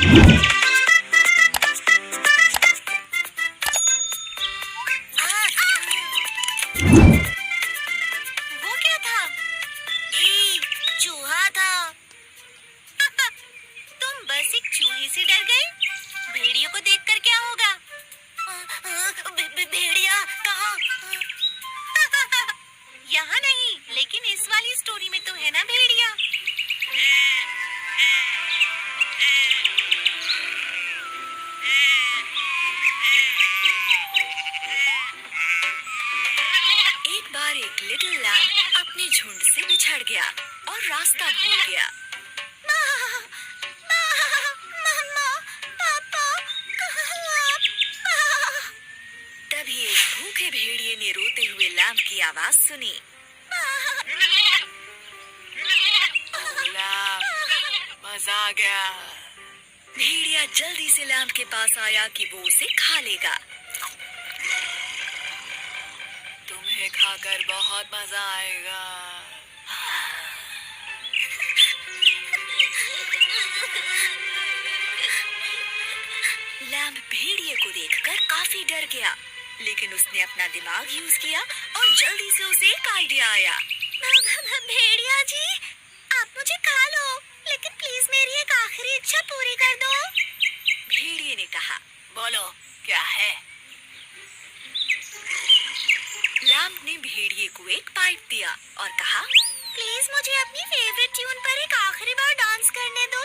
वो क्या था? चूहा था। तुम बस एक चूहे से डर गए? भेड़ियों को देखकर क्या होगा? भेड़िया कहाँ? यहाँ नहीं, लेकिन इस वाली स्टोरी में तो है ना भेड़िया। एक बार एक लिटिल लैम्ब अपने झुंड से बिछड़ गया और रास्ता भूल गया। मम्मा, पापा, कहाँ आप? तभी एक भूखे भेड़िए ने रोते हुए लैम्ब की आवाज सुनी। मजा आ गया। भेड़िया जल्दी से लैम्ब के पास आया कि वो उसे खा लेगा। तुम्हें खाकर बहुत मजा आएगा। लैम्ब भेड़िए को देखकर काफी डर गया, लेकिन उसने अपना दिमाग यूज किया और जल्दी से उसे एक आइडिया आया। भेड़िया जी, आप मुझे खा लो, लेकिन प्लीज मेरी एक आखिरी इच्छा पूरी कर दो। भेड़िए ने कहा। बोलो, क्या है? लैम्ब ने भेड़िए को एक पाइप दिया और कहा, प्लीज मुझे अपनी फेवरेट ट्यून पर एक आखिरी बार डांस करने दो।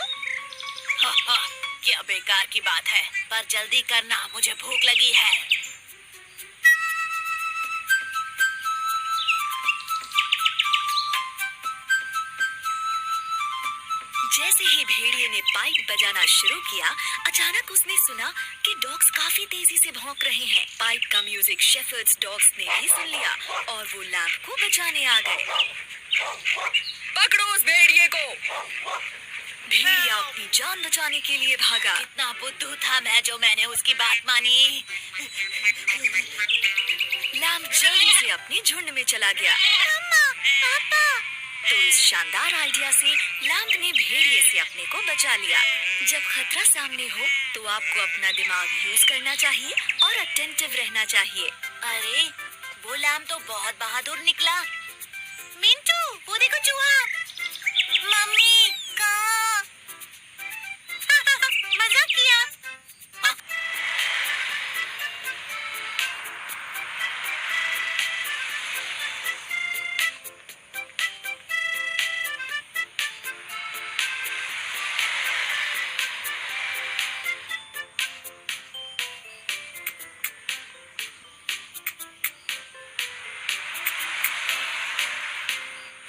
क्या बेकार की बात है, पर जल्दी करना, मुझे भूख लगी है। जैसे ही भेड़िए ने पाइप बजाना शुरू किया, अचानक उसने सुना कि डॉग्स काफी तेजी से भौंक रहे हैं। पाइप का म्यूजिक शेफर्ड्स डॉग्स ने भी सुन लिया और वो लैम्ब को बचाने आ गए। पकड़ो उस भेड़िए को। भेड़िया अपनी जान बचाने के लिए भागा। कितना बुद्धू था मैं, जो मैंने उसकी बात मानी। लैम्ब जल्दी से अपने झुंड में चला गया। मम्मा, पापा। तो इस शानदार आइडिया से लैम्ब ने भेड़िए से अपने को बचा लिया। जब खतरा सामने हो तो आपको अपना दिमाग यूज करना चाहिए और अटेंटिव रहना चाहिए। अरे, वो लैम्ब तो बहुत बहादुर निकला। मिंटू, वो देखो चूहा। मम्मी, कहाँ? मजाक किया।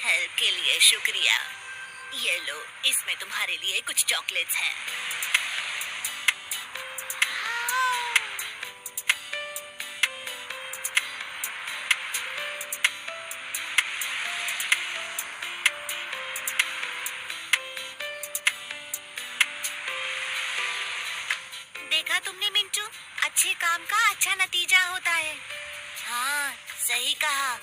हेल्प के लिए शुक्रिया। ये लो, इसमें तुम्हारे लिए कुछ चॉकलेट्स हैं। देखा तुमने मिंटू, अच्छे काम का अच्छा नतीजा होता है। हाँ, सही कहा।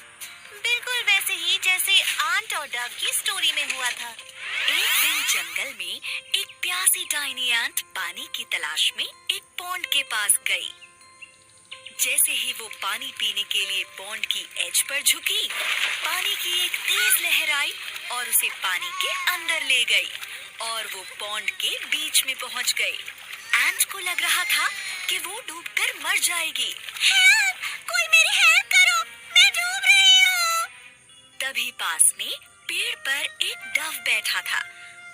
बिल्कुल वैसे ही जैसे आंट और डव की स्टोरी में हुआ था। एक दिन जंगल में एक प्यासी टाइनी आंट पानी की तलाश में एक पॉन्ड के पास गई। जैसे ही वो पानी पीने के लिए पॉन्ड की एज पर झुकी, पानी की एक तेज लहर आई और उसे पानी के अंदर ले गई और वो पॉन्ड के बीच में पहुंच गई। एंट को लग रहा था कि वो डूबकर मर जाएगी। हेल्प! कोई मेरी हेल्प करो, मैं डूब रही हूँ। तभी पास में पेड़ पर एक डव बैठा था।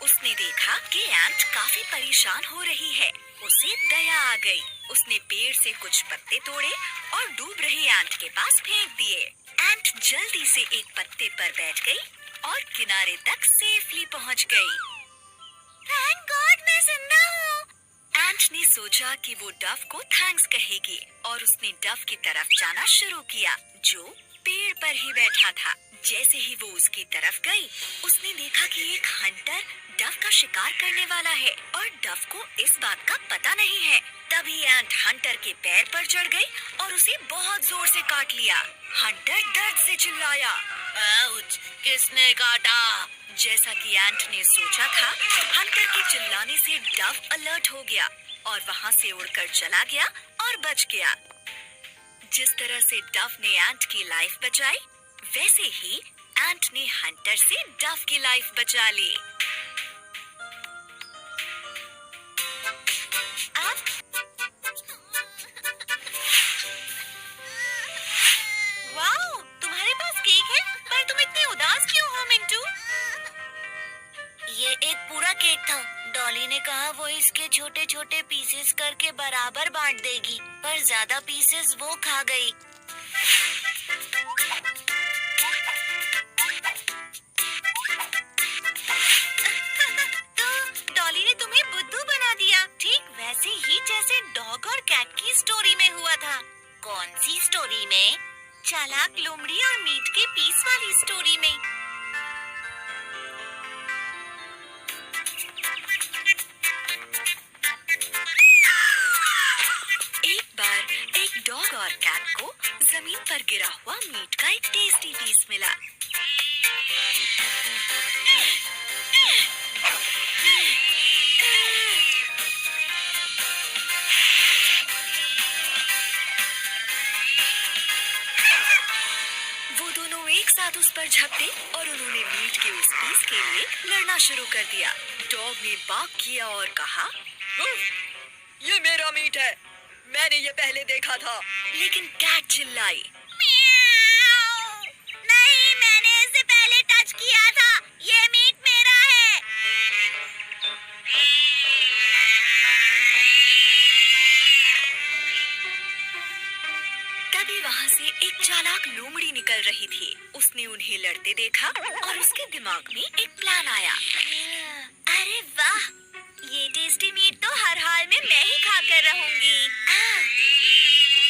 उसने देखा कि एंट काफी परेशान हो रही है। उसे दया आ गई। उसने पेड़ से कुछ पत्ते तोड़े और डूब रही एंट के पास फेंक दिए। एंट जल्दी से एक पत्ते पर बैठ गई और किनारे तक सेफली पहुंच गई। थैंक गॉड मैं जिंदा हूँ। एंट ने सोचा कि वो डव को थैंक्स कहेगी और उसने डव की तरफ जाना शुरू किया, जो पेड़ पर ही बैठा था। जैसे ही वो उसकी तरफ गई, उसने देखा कि एक हंटर डव का शिकार करने वाला है और डव को इस बात का पता नहीं है। तभी एंट हंटर के पैर पर चढ़ गई और उसे बहुत जोर से काट लिया। हंटर दर्द से चिल्लाया, आउच, किसने काटा? जैसा कि एंट ने सोचा था, हंटर के चिल्लाने से डव अलर्ट हो गया और वहां से उड़कर चला गया और बच गया। जिस तरह से डव ने एंट की लाइफ बचाई, वैसे ही एंट ने हंटर से डव की लाइफ बचा ली। वाओ, तुम्हारे पास केक है, पर तुम इतने उदास क्यों हो मिंटू? ये एक पूरा केक था। डॉली ने कहा वो इसके छोटे छोटे पीसेस करके बराबर बांट देगी, पर ज्यादा पीसेस वो खा गई। तो डॉली ने तुम्हें बुद्धू बना दिया, ठीक वैसे ही जैसे डॉग और कैट की स्टोरी में हुआ था। कौन सी स्टोरी में? चालाक लोमड़ी और मीट के पीस वाली स्टोरी में। एक बार एक डॉग और कैट को जमीन पर गिरा हुआ मीट का एक टेस्टी पीस मिला। वो दोनों एक साथ उस पर झपटे और उन्होंने मीट के उस पीस के लिए लड़ना शुरू कर दिया। डॉग ने बाक किया और कहा, ये मेरा मीट है, मैंने ये पहले देखा था। लेकिन कैट चिल्लाई, नहीं, मैंने इसे पहले टच किया था, ये मीट मेरा है। तभी वहाँ से एक चालाक लोमड़ी निकल रही थी। उसने उन्हें लड़ते देखा और उसके दिमाग में एक प्लान आया। अरे वाह, ये टेस्टी मीट तो हर हाल में मैं ही खाकर रहूंगी।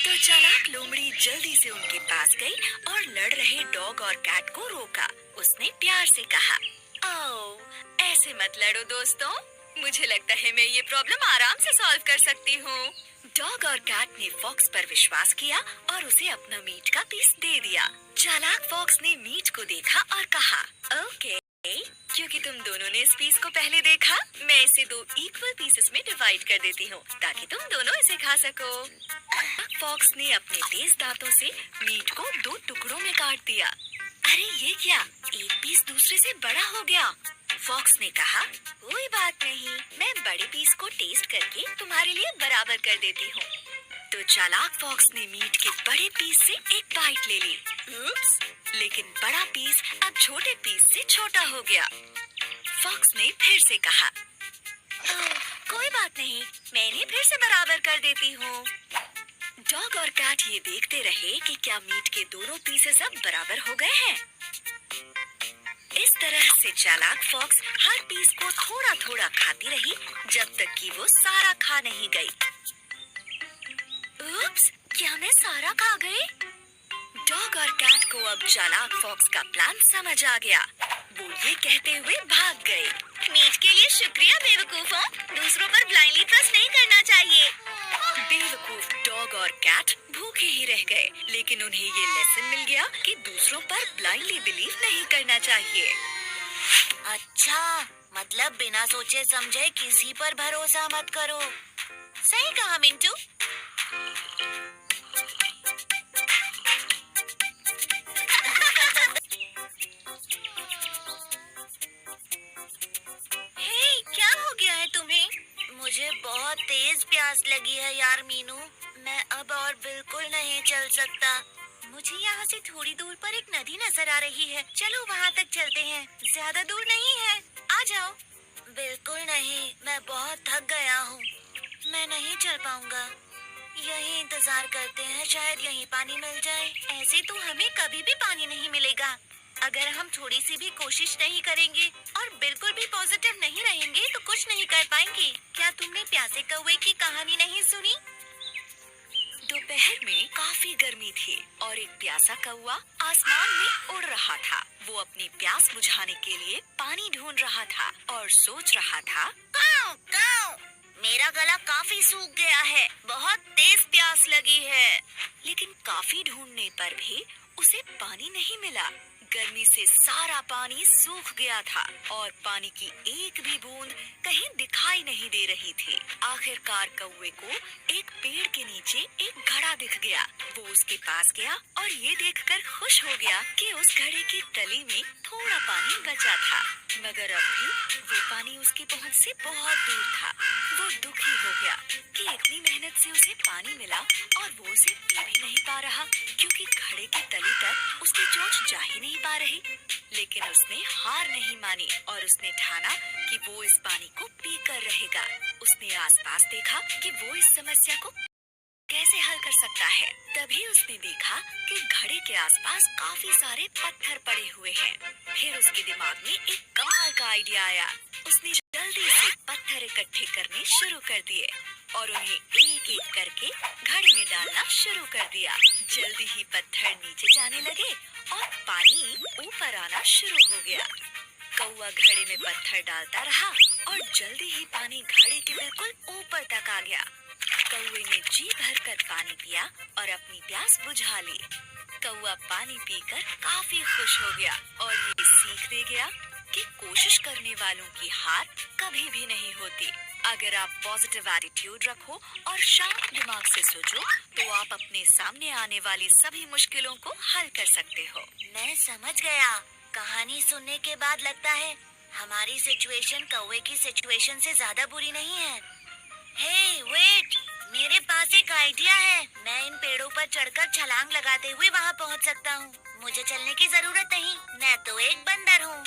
तो चालाक लोमड़ी जल्दी से उनके पास गई और लड़ रहे डॉग और कैट को रोका। उसने प्यार से कहा, ओह, ऐसे मत लड़ो दोस्तों, मुझे लगता है मैं ये प्रॉब्लम आराम से सॉल्व कर सकती हूँ। डॉग और कैट ने फॉक्स पर विश्वास किया और उसे अपना मीट का पीस दे दिया। चालाक फॉक्स ने मीट को देखा और कहा, ओके, क्योंकि तुम दोनों ने इस पीस को पहले देखा, मैं इसे 2 इक्वल पीसेस में डिवाइड कर देती हूँ ताकि तुम दोनों इसे खा सको। फॉक्स ने अपने तेज दांतों से मीट को 2 टुकड़ों में काट दिया। अरे ये क्या, एक पीस दूसरे से बड़ा हो गया। फॉक्स ने कहा, कोई बात नहीं, मैं बड़े पीस को टेस्ट करके तुम्हारे लिए बराबर कर देती हूँ। तो चालाक फॉक्स ने मीट के बड़े पीस से एक बाइट ले ली। उप्स, लेकिन बड़ा पीस अब छोटे पीस से छोटा हो गया। फॉक्स ने फिर से कहा, कोई बात नहीं, मैं इन्हें फिर से बराबर कर देती हूँ। डॉग और कैट ये देखते रहे कि क्या मीट के दोनों पीसेस अब बराबर हो गए हैं। इस तरह से चालाक फॉक्स हर पीस को थोड़ा थोड़ा खाती रही जब तक कि वो सारा खा नहीं गई। उप्स, क्या मैं सारा खा गई? डॉग और कैट को अब चालाक फॉक्स का प्लान समझ आ गया। वो ये कहते हुए भाग गए, मीट के लिए शुक्रिया बेवकूफों, दूसरों पर ब्लाइंडली ट्रस्ट नहीं करना चाहिए। बेवकूफ डॉग और कैट भूखे ही रह गए, लेकिन उन्हें ये लेसन मिल गया कि दूसरों पर ब्लाइंडली बिलीव नहीं करना चाहिए। अच्छा, मतलब बिना सोचे समझे किसी पर भरोसा मत करो। सही कहा मिंटू। हे, क्या हो गया है तुम्हें? मुझे बहुत तेज प्यास लगी है यार मीनू, मैं अब और बिल्कुल नहीं चल सकता। मुझे यहाँ से थोड़ी दूर पर एक नदी नजर आ रही है, चलो वहाँ तक चलते हैं, ज्यादा दूर नहीं है, आ जाओ। बिल्कुल नहीं, मैं बहुत थक गया हूँ, मैं नहीं चल पाऊंगा। यहीं इंतजार करते हैं, शायद यहीं पानी मिल जाए। ऐसे तो हमें कभी भी पानी नहीं मिलेगा। अगर हम थोड़ी सी भी कोशिश नहीं करेंगे और बिल्कुल भी पॉजिटिव नहीं रहेंगे तो कुछ नहीं कर पाएंगे। क्या तुमने प्यासे कौवे की कहानी नहीं सुनी? दोपहर में काफी गर्मी थी और एक प्यासा कौवा आसमान में उड़ रहा था। वो अपनी प्यास बुझाने के लिए पानी ढूंढ रहा था और सोच रहा था, काऊ, काऊ, मेरा गला काफी सूख गया है, बहुत तेज प्यास लगी है। लेकिन काफी ढूंढने पर भी उसे पानी नहीं मिला। गर्मी से सारा पानी सूख गया था और पानी की एक भी बूंद कहीं दिखाई नहीं दे रही थी। आखिरकार कौवे को एक पेड़ के नीचे एक घड़ा दिख गया। वो उसके पास गया और ये देखकर खुश हो गया कि उस घड़े की तली में थोड़ा पानी बचा था, मगर अब भी वो पानी उसकी पहुंच से बहुत दूर था। वो दुखी हो गया कि इतनी मेहनत से उसे पानी मिला और वो उसे पी भी नहीं पा रहा, क्योंकि घड़े की तली तक उसकी चोंच जा ही नहीं पा रही। लेकिन उसने हार नहीं मानी और उसने ठाना कि वो इस पानी को पी कर रहेगा। उसने आसपास देखा कि वो इस समस्या को कैसे हल कर सकता है। तभी उसने देखा कि घड़े के आसपास काफी सारे पत्थर पड़े हुए हैं। फिर उसके दिमाग में एक कमाल का आइडिया आया। उसने जल्दी से पत्थर इकट्ठे करने शुरू कर दिए और उन्हें एक एक करके घड़े में डालना शुरू कर दिया। जल्दी ही पत्थर नीचे जाने लगे और पानी ऊपर आना शुरू हो गया। कौवा घड़े में पत्थर डालता रहा और जल्दी ही पानी घड़े के बिल्कुल ऊपर तक आ गया। कौवे ने जी भरकर पानी पिया और अपनी प्यास बुझा ली। कौवा पानी पीकर काफी खुश हो गया और ये सीख दे गया कि कोशिश करने वालों की हार कभी भी नहीं होती। अगर आप पॉजिटिव एटीट्यूड रखो और शांत दिमाग से सोचो तो आप अपने सामने आने वाली सभी मुश्किलों को हल कर सकते हो। मैं समझ गया। कहानी सुनने के बाद लगता है हमारी सिचुएशन कौवे की सिचुएशन से ज्यादा बुरी नहीं है। हे वेट, मेरे पास एक आइडिया है। मैं इन पेड़ों पर चढ़कर छलांग लगाते हुए वहाँ पहुँच सकता हूँ। मुझे चलने की जरूरत नहीं, मैं तो एक बंदर हूँ।